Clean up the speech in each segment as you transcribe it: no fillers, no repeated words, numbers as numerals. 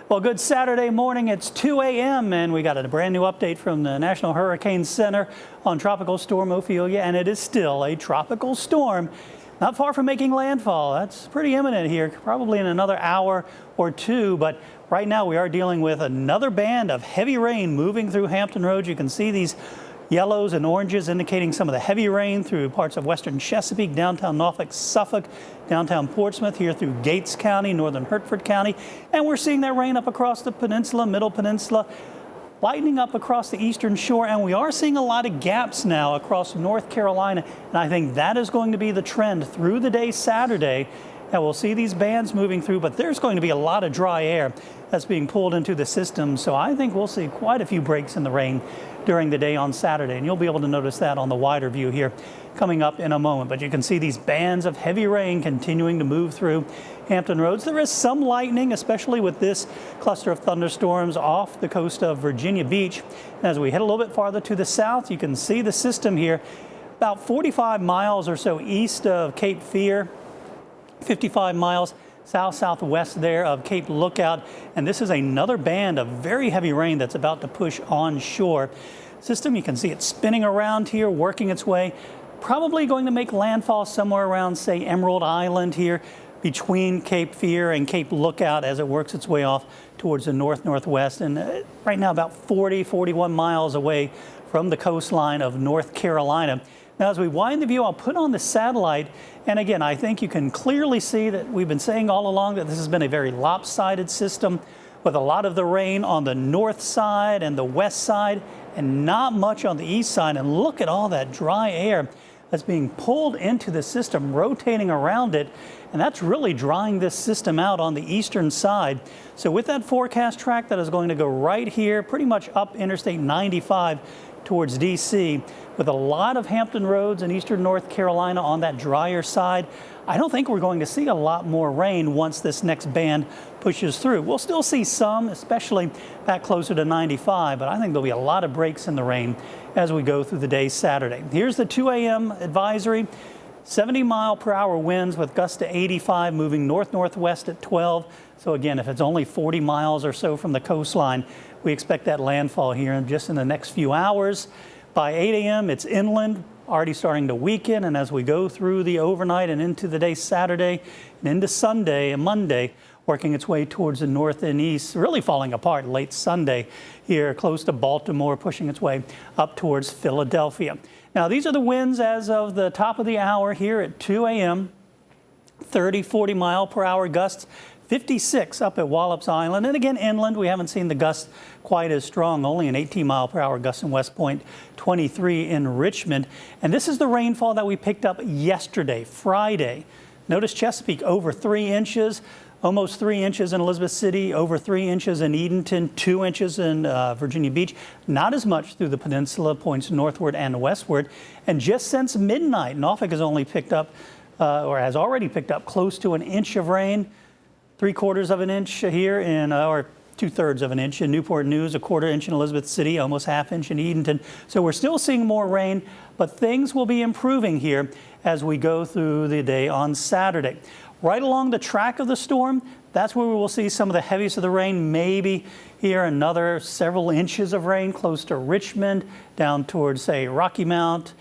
Well, good Saturday morning. It's 2 a.m. and we got a brand new update from the National Hurricane Center on Tropical Storm Ophelia, and it is still a tropical storm. Not far from making landfall. That's pretty imminent here, probably in another hour or two. But right now we are dealing with another band of heavy rain moving through Hampton Roads. You can see these yellows and oranges indicating some of the heavy rain through parts of western Chesapeake, downtown Norfolk, Suffolk, downtown Portsmouth, here through Gates County, northern Hertford County. And we're seeing that rain up across the peninsula, middle peninsula, lightening up across the eastern shore. And we are seeing a lot of gaps now across North Carolina. And I think that is going to be the trend through the day Saturday. And we'll see these bands moving through, but there's going to be a lot of dry air that's being pulled into the system. So I think we'll see quite a few breaks in the rain during the day on Saturday. And you'll be able to notice that on the wider view here coming up in a moment. But you can see these bands of heavy rain continuing to move through Hampton Roads. There is some lightning, especially with this cluster of thunderstorms off the coast of Virginia Beach. And as we head a little bit farther to the south, you can see the system here about 45 miles or so east of Cape Fear, 55 miles south-southwest there of Cape Lookout. And this is another band of very heavy rain that's about to push onshore. System, you can see it spinning around here, working its way, probably going to make landfall somewhere around, say, Emerald Island here between Cape Fear and Cape Lookout as it works its way off towards the north-northwest. And right now about 41 miles away from the coastline of North Carolina. Now, as we wind the view, I'll put on the satellite. And again, I think you can clearly see that we've been saying all along that this has been a very lopsided system with a lot of the rain on the north side and the west side and not much on the east side. And look at all that dry air that's being pulled into the system, rotating around it. And that's really drying this system out on the eastern side. So with that forecast track that is going to go right here, pretty much up Interstate 95 towards D.C., with a lot of Hampton Roads in eastern North Carolina on that drier side, I don't think we're going to see a lot more rain once this next band pushes through. We'll still see some, especially back closer to 95, but I think there'll be a lot of breaks in the rain as we go through the day Saturday. Here's the 2 a.m. advisory. 70-mile-per-hour winds with gusts to 85, moving north-northwest at 12. So again, if it's only 40 miles or so from the coastline, we expect that landfall here just in the next few hours. By 8 a.m., it's inland, already starting to weaken. And as we go through the overnight and into the day Saturday and into Sunday and Monday, working its way towards the north and east, really falling apart late Sunday here close to Baltimore, pushing its way up towards Philadelphia. Now, these are the winds as of the top of the hour here at 2 a.m., 30, 40 mile per hour gusts, 56 up at Wallops Island. And again, inland, we haven't seen the gusts quite as strong, only an 18 mile per hour gust in West Point, 23 in Richmond. And this is the rainfall that we picked up yesterday, Friday. Notice Chesapeake over 3 inches. Almost 3 inches in Elizabeth City, over 3 inches in Edenton, 2 inches in Virginia Beach. Not as much through the peninsula, points northward and westward. And just since midnight, Norfolk has only picked up, or has already picked up, close to an inch of rain. 3/4 of an inch here in, or 2/3 of an inch in Newport News, a 1/4 inch in Elizabeth City, almost ½ inch in Edenton. So we're still seeing more rain, but things will be improving here as we go through the day on Saturday. Right along the track of the storm, that's where we will see some of the heaviest of the rain, maybe here another several inches of rain close to Richmond, down towards, say, Rocky Mount,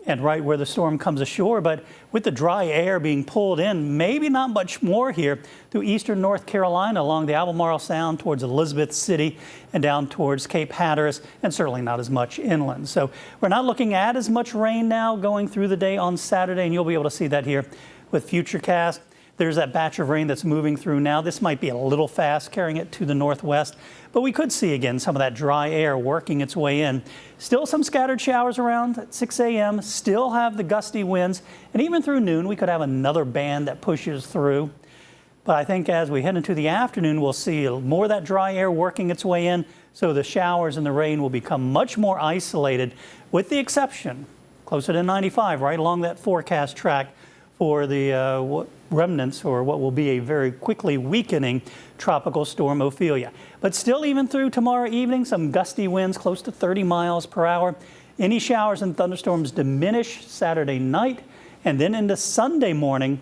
and right where the storm comes ashore. But with the dry air being pulled in, maybe not much more here through eastern North Carolina along the Albemarle Sound towards Elizabeth City and down towards Cape Hatteras, and certainly not as much inland. So we're not looking at as much rain now going through the day on Saturday, and you'll be able to see that here with FUTURECAST. There's that batch of rain that's moving through now. This might be a little fast carrying it to the northwest, but we could see again some of that dry air working its way in. Still some scattered showers around at 6 a.m., still have the gusty winds, and even through noon we could have another band that pushes through. But I think as we head into the afternoon, we'll see more of that dry air working its way in, so the showers and the rain will become much more isolated, with the exception, closer to 95, right along that forecast track, for the remnants, or what will be a very quickly weakening tropical storm Ophelia. But still, even through tomorrow evening, some gusty winds close to 30 miles per hour. Any showers and thunderstorms diminish Saturday night, and then into Sunday morning,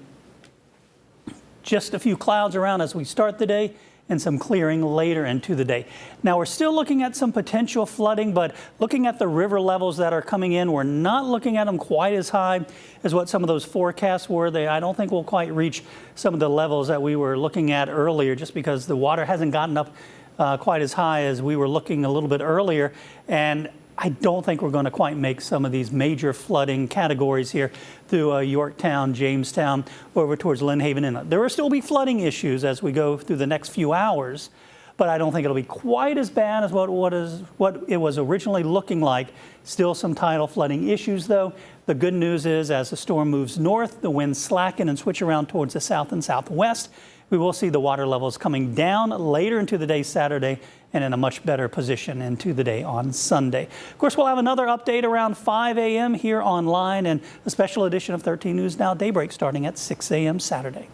just a few clouds around as we start the day, and some clearing later into the day. Now we're still looking at some potential flooding, but looking at the river levels that are coming in, we're not looking at them quite as high as what some of those forecasts were. I don't think we'll quite reach some of the levels that we were looking at earlier, just because the water hasn't gotten up quite as high as we were looking a little bit earlier. And I don't think we're going to quite make some of these major flooding categories here through Yorktown, Jamestown, over towards Lynnhaven Inlet. There will still be flooding issues as we go through the next few hours, but I don't think it'll be quite as bad as what it was originally looking like. Still some tidal flooding issues, though. The good news is, as the storm moves north, the winds slacken and switch around towards the south and southwest. We will see the water levels coming down later into the day Saturday and in a much better position into the day on Sunday. Of course, we'll have another update around 5 a.m. here online and a special edition of 13 News Now Daybreak starting at 6 a.m. Saturday.